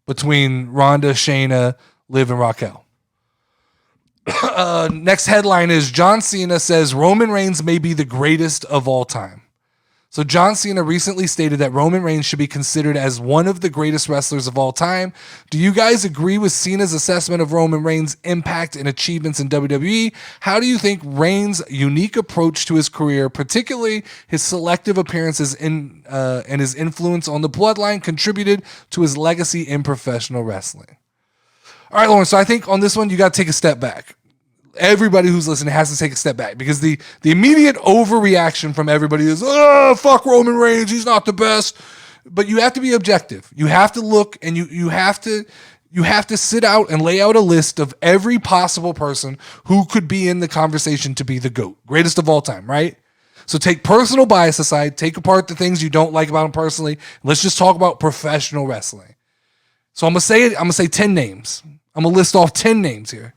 between Ronda, Shayna, Liv, and Raquel. Next headline is John Cena says Roman Reigns may be the greatest of all time. So John Cena recently stated that Roman Reigns should be considered as one of the greatest wrestlers of all time. Do you guys agree with Cena's assessment of Roman Reigns' impact and achievements in WWE? How do you think Reigns' unique approach to his career, particularly his selective appearances and his influence on the bloodline, contributed to his legacy in professional wrestling? All right, Lauren, so I think on this one, you got to take a step back. Everybody who's listening has to take a step back because the immediate overreaction from everybody is, oh, fuck Roman Reigns, he's not the best. But you have to be objective. You have to look and you have to sit out and lay out a list of every possible person who could be in the conversation to be the GOAT, greatest of all time, right? So take personal bias aside, take apart the things you don't like about him personally. Let's just talk about professional wrestling. So I'm gonna say 10 names. I'm gonna list off 10 names here.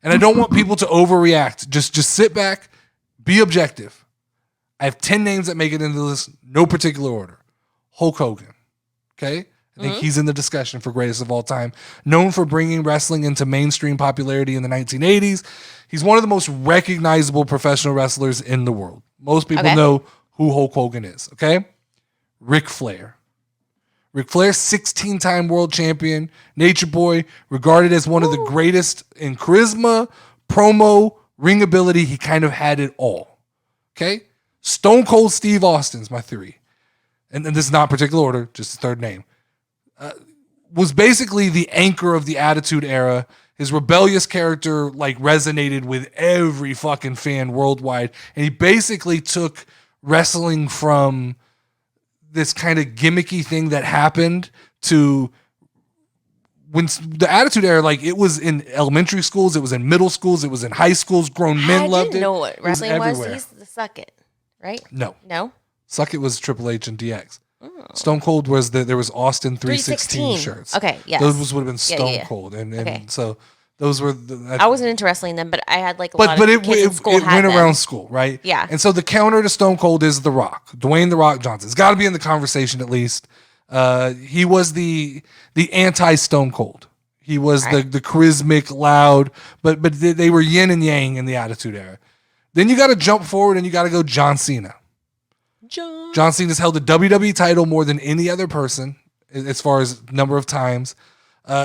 And I don't want people to overreact. Just sit back, be objective. I have 10 names that make it into this, no particular order. Hulk Hogan, okay? I think he's in the discussion for greatest of all time. Known for bringing wrestling into mainstream popularity in the 1980s. He's one of the most recognizable professional wrestlers in the world. Most people know who Hulk Hogan is, okay? Ric Flair. Ric Flair, 16-time world champion, Nature Boy, regarded as one of the greatest in charisma, promo, ring ability. He kind of had it all. Okay? Stone Cold Steve Austin's my 3. And this is not particular order, just the third name. Was basically the anchor of the Attitude Era. His rebellious character like resonated with every fucking fan worldwide. And he basically took wrestling from this kind of gimmicky thing that happened to when the Attitude Era, like it was in elementary schools, it was in middle schools, it was in high schools, grown men loved it. I didn't know what wrestling was. He's the Suck It, right? No. Suck It was Triple H and DX. Oh. Stone Cold was there was Austin 316 shirts. Okay, yes. Those would have been Stone Cold. And so those were I wasn't into wrestling then, but I had like a lot of kids in school it went around school, right? Yeah. And so the counter to Stone Cold is The Rock. Dwayne The Rock Johnson. It's got to be in the conversation at least. He was the anti-Stone Cold. He was the charismatic, loud, but they were yin and yang in the Attitude Era. Then you got to jump forward and you got to go John Cena. John Cena's held the WWE title more than any other person as far as number of times.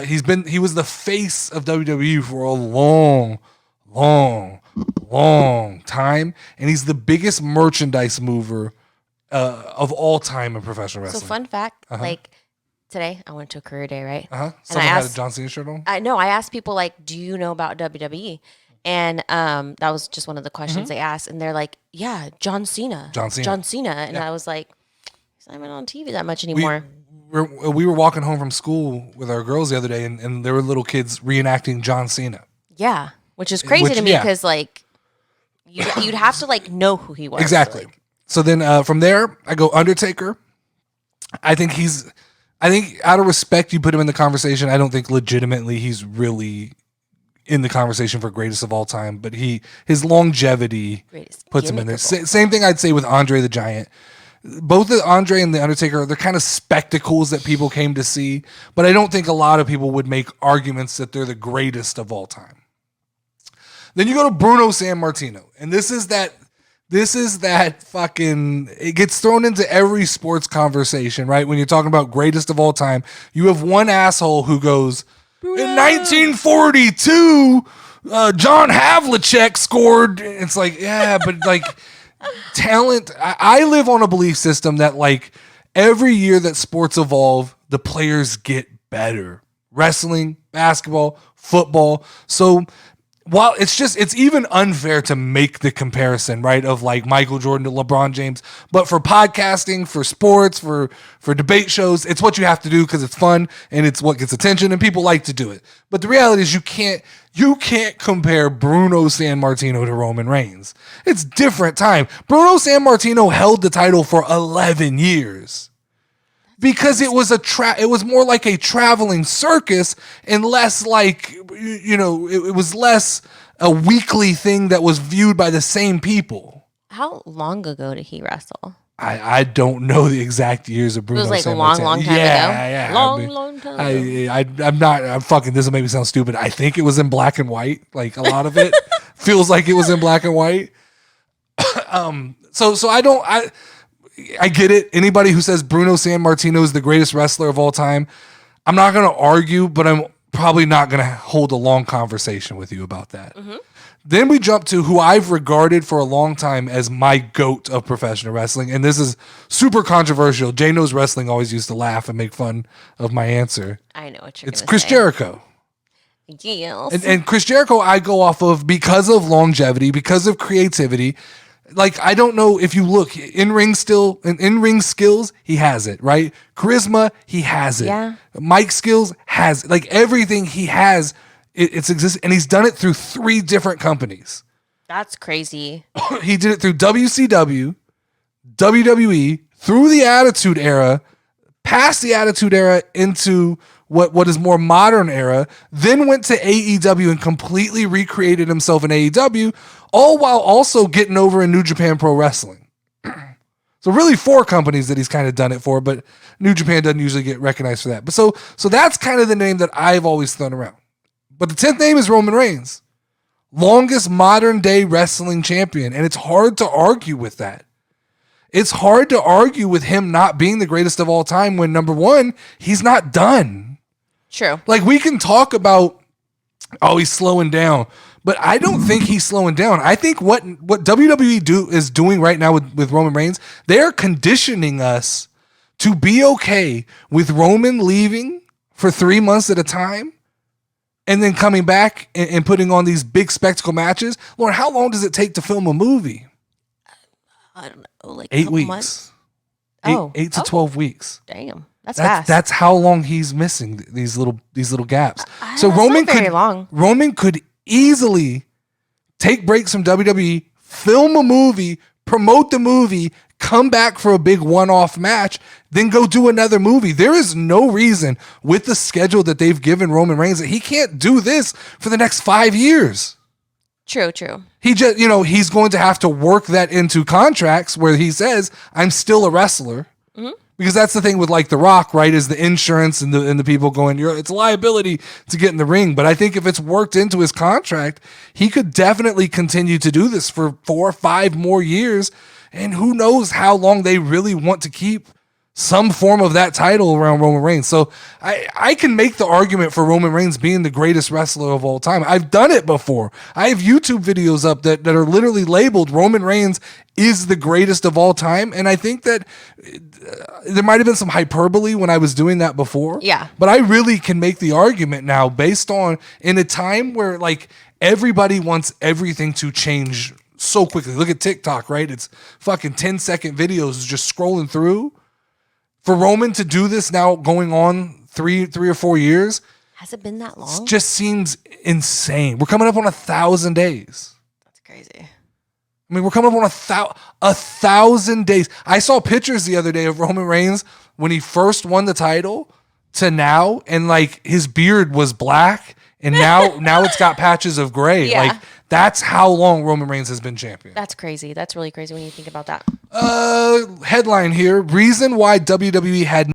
He was the face of WWE for a long time, and he's the biggest merchandise mover of all time in professional wrestling. So fun fact, like today I went to a career day, right? Someone had a John Cena shirt on? I asked people like, do you know about WWE? And that was just one of the questions they asked, and they're like, yeah, John Cena. And I was like, he's not even on TV that much anymore. We were walking home from school with our girls the other day, and there were little kids reenacting John Cena. Yeah, which is crazy to me because like you'd have to like know who he was. Exactly. So then from there, I go Undertaker. I think out of respect, you put him in the conversation. I don't think legitimately he's really in the conversation for greatest of all time, but his longevity puts him in there. Same thing I'd say with Andre the Giant. Both the Andre and the Undertaker, they're kind of spectacles that people came to see, but I don't think a lot of people would make arguments that they're the greatest of all time. Then you go to Bruno Sammartino, and this is that fucking, it gets thrown into every sports conversation, right? When you're talking about greatest of all time, you have one asshole who goes, Bruno. In 1942, John Havlicek scored. It's like, yeah, but like talent. I live on a belief system that like every year that sports evolve, the players get better. Wrestling, basketball, football. So while it's even unfair to make the comparison, right, of like Michael Jordan to LeBron James, but for podcasting, for sports, for debate shows, it's what you have to do because it's fun and it's what gets attention and people like to do it. But the reality is you can't compare Bruno Sammartino to Roman Reigns. It's different time. Bruno Sammartino held the title for 11 years. Because it was more like a traveling circus and less like, it was less a weekly thing that was viewed by the same people. How long ago did he wrestle? I don't know the exact years of Bruno. It was like San a long time ago. Yeah. Long time ago. I'm fucking, this will make me sound stupid. I think it was in black and white. Like a lot of it feels like it was in black and white. So I get it. Anybody who says Bruno Sammartino is the greatest wrestler of all time, I'm not going to argue, but I'm probably not going to hold a long conversation with you about that. Mm-hmm. Then we jump to who I've regarded for a long time as my GOAT of professional wrestling. And this is super controversial. Jay Knows Wrestling always used to laugh and make fun of my answer. I know what you're going to say. It's Chris Jericho. Yes. And Chris Jericho I go off of because of longevity, because of creativity. Like, I don't know if you look in-ring skills, he has it, right? Charisma, he has it. Yeah. Mic skills, has it. Like, everything he has, it's exists, and he's done it through 3 different companies. That's crazy. He did it through WCW, WWE, through the Attitude Era, past the Attitude Era into what is more modern era, then went to AEW and completely recreated himself in AEW, all while also getting over in New Japan Pro Wrestling. So really 4 companies that he's kind of done it for, but New Japan doesn't usually get recognized for that. But so that's kind of the name that I've always thrown around. But the 10th name is Roman Reigns, longest modern day wrestling champion. And it's hard to argue with that. It's hard to argue with him not being the greatest of all time when, number one, he's not done. True. Like, we can talk about, oh, he's slowing down, but I don't think he's slowing down. I think what WWE is doing right now with Roman Reigns, they're conditioning us to be okay with Roman leaving for 3 months at a time and then coming back and putting on these big spectacle matches. Lauren, how long does it take to film a movie? I don't know, like 8 weeks. Months? 8 to 12 weeks. Damn. That's fast. That's how long he's missing these little gaps. So long. Roman could easily take breaks from WWE, film a movie, promote the movie, come back for a big one-off match, then go do another movie. There is no reason with the schedule that they've given Roman Reigns that he can't do this for the next 5 years. True. He just, he's going to have to work that into contracts where he says, I'm still a wrestler. Mm-hmm. Because that's the thing with like The Rock, right? Is the insurance and the people going, it's a liability to get in the ring. But I think if it's worked into his contract, he could definitely continue to do this for 4 or 5 more years. And who knows how long they really want to keep some form of that title around Roman Reigns. So I can make the argument for Roman Reigns being the greatest wrestler of all time. I've done it before. I have YouTube videos up that are literally labeled Roman Reigns is the greatest of all time. And I think that there might have been some hyperbole when I was doing that before. Yeah. But I really can make the argument now based on in a time where like everybody wants everything to change so quickly. Look at TikTok, right? It's fucking 10-second videos just scrolling through. For Roman to do this now going on 3 or 4 years. Has it been that long? Just seems insane. We're coming up on 1,000 days. That's crazy. I mean, we're coming up on 1,000 days. I saw pictures the other day of Roman Reigns when he first won the title to now, and like his beard was black, and now it's got patches of gray. Yeah. Like that's how long Roman Reigns has been champion. That's crazy. That's really crazy when you think about that. Headline here: reason why WWE had